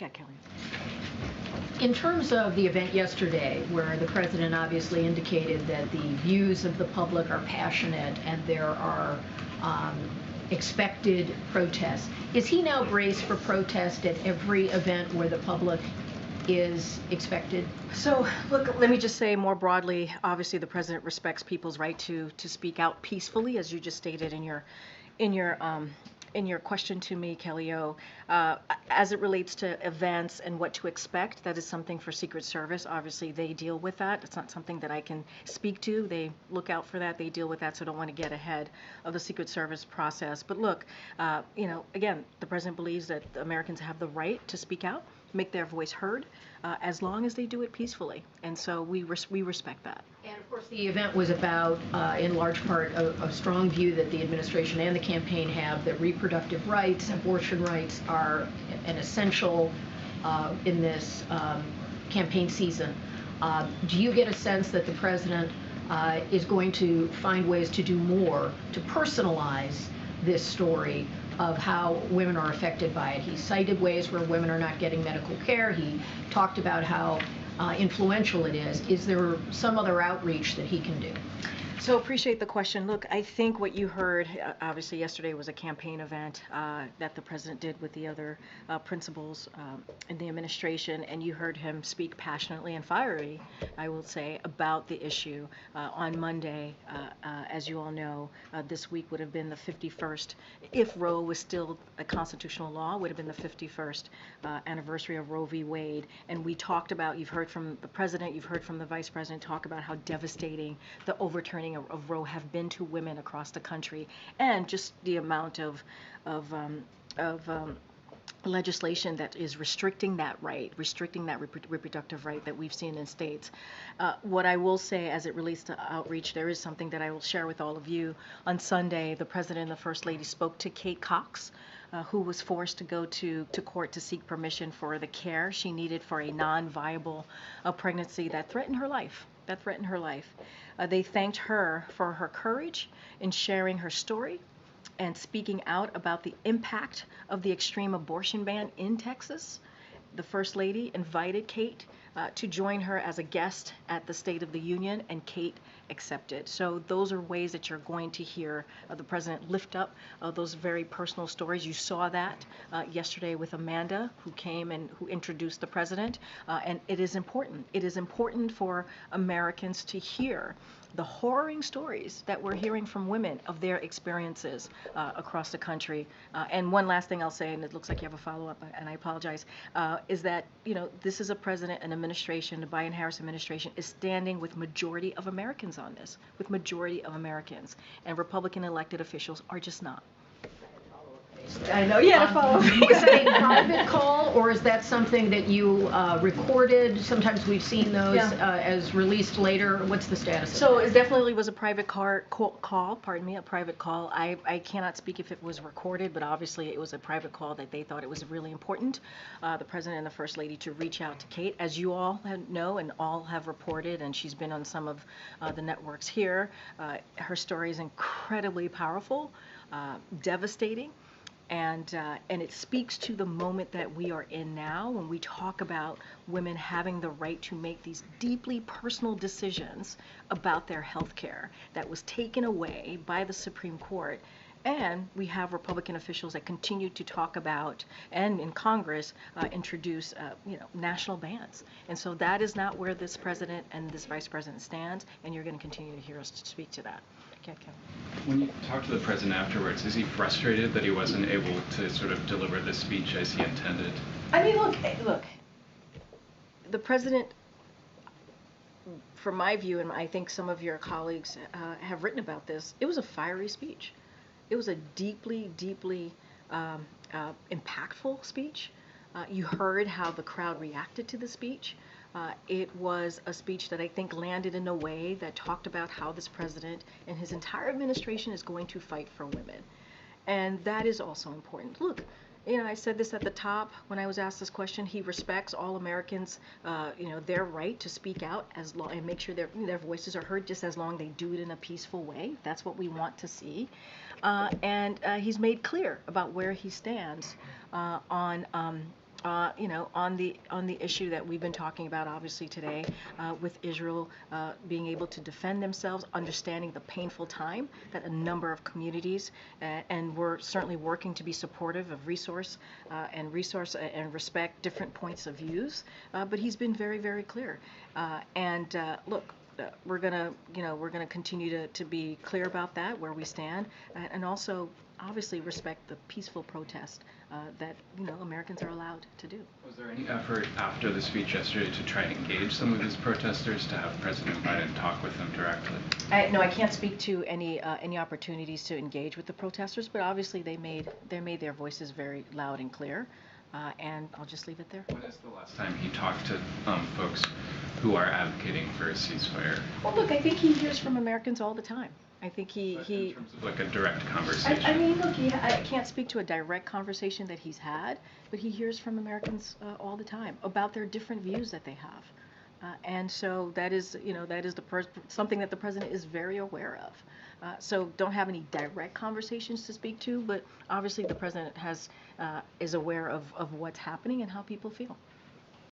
Yeah, Kelly. In terms of the event yesterday, where the president obviously indicated that the views of the public are passionate and there are expected protests, is he now braced for protest at every event where the public is expected? So, look, let me just say more broadly, obviously the president respects people's right to speak out peacefully, as you just stated in your question to me, Kelly O. As it relates to events and what to expect, that is something for Secret Service. Obviously, they deal with that. It's not something that I can speak to. They look out for that. They deal with that, so I don't want to get ahead of the Secret Service process. But look, again, the president believes that Americans have the right to speak out, make their voice heard, as long as they do it peacefully. And so we respect that. And of course, the event was about, in large part, a strong view that the administration and the campaign have that reproductive rights, abortion rights are an essential in this campaign season. Do you get a sense that the president is going to find ways to do more to personalize this story of how women are affected by it? He cited ways where women are not getting medical care. He talked about how influential it is. Is there some other outreach that he can do? So appreciate the question. Look, I think what you heard, obviously yesterday was a campaign event that the president did with the other principals in the administration, and you heard him speak passionately and fiery, I will say, about the issue. On Monday, as you all know, this week would have been the 51st, if Roe was still a constitutional law, would have been the 51st anniversary of Roe v. Wade. And we talked about, you've heard from the president, you've heard from the vice president talk about how devastating the overturning of Roe have been to women across the country, and just the amount of legislation that is restricting that right, restricting that reproductive right that we've seen in states. What I will say as it relates to outreach, there is something that I will share with all of you. On Sunday, the president and the first lady spoke to Kate Cox, who was forced to go to court to seek permission for the care she needed for a non-viable pregnancy that threatened her life. They thanked her for her courage in sharing her story and speaking out about the impact of the extreme abortion ban in Texas. The First Lady invited Kate to join her as a guest at the State of the Union, and Kate accepted. So those are ways that you're going to hear the president lift up those very personal stories. You saw that yesterday with Amanda, who came and who introduced the president, and it is important. It is important for Americans to hear the harrowing stories that we're hearing from women of their experiences across the country. And one last thing I'll say, and it looks like you have a follow-up, and I apologize, is that, this is a president and administration, the Biden-Harris administration is standing with majority of Americans on this, with majority of Americans, and Republican elected officials are just not. I know you had a follow-up. Was that a private call, or is that something that you recorded? Sometimes we've seen those as released later. What's the status So of that? it definitely was a private call, a private call. I cannot speak if it was recorded, but obviously it was a private call that they thought it was really important, the president and the first lady, to reach out to Kate. As you all know and all have reported, and she's been on some of the networks here, her story is incredibly powerful, devastating. And it speaks to the moment that we are in now when we talk about women having the right to make these deeply personal decisions about their health care that was taken away by the Supreme Court. And we have Republican officials that continue to talk about, and in Congress, introduce national bans. And so that is not where this president and this vice president stands, and you're going to continue to hear us speak to that. Okay, when you talk to the president afterwards, is he frustrated that he wasn't able to sort of deliver the speech as he intended? I mean, look, the president, from my view, and I think some of your colleagues have written about this, it was a fiery speech. It was a deeply, deeply impactful speech. You heard how the crowd reacted to the speech. It was a speech that I think landed in a way that talked about how this president and his entire administration is going to fight for women. And that is also important. Look, I said this at the top when I was asked this question. He respects all Americans, their right to speak out and make sure their voices are heard, just as long as they do it in a peaceful way. That's what we want to see. And he's made clear about where he stands on On the issue that we've been talking about, obviously today, with Israel being able to defend themselves, understanding the painful time that a number of communities, and we're certainly working to be supportive of resource and respect different points of views. But he's been very, very clear. Look. We're gonna continue to be clear about that, where we stand, and also obviously respect the peaceful protest that Americans are allowed to do. Was there any effort after the speech yesterday to try and engage some of these protesters, to have President Biden talk with them directly? No, I can't speak to any opportunities to engage with the protesters, but obviously they made their voices very loud and clear. And I'll just leave it there. When is the last time he talked to folks who are advocating for a ceasefire? Well, look, I think he hears from Americans all the time. I think In terms of like a direct conversation. I mean, look, I can't speak to a direct conversation that he's had, but he hears from Americans all the time about their different views that they have. And so that is something that the president is very aware of. So don't have any direct conversations to speak to, but obviously the president is aware of what's happening and how people feel.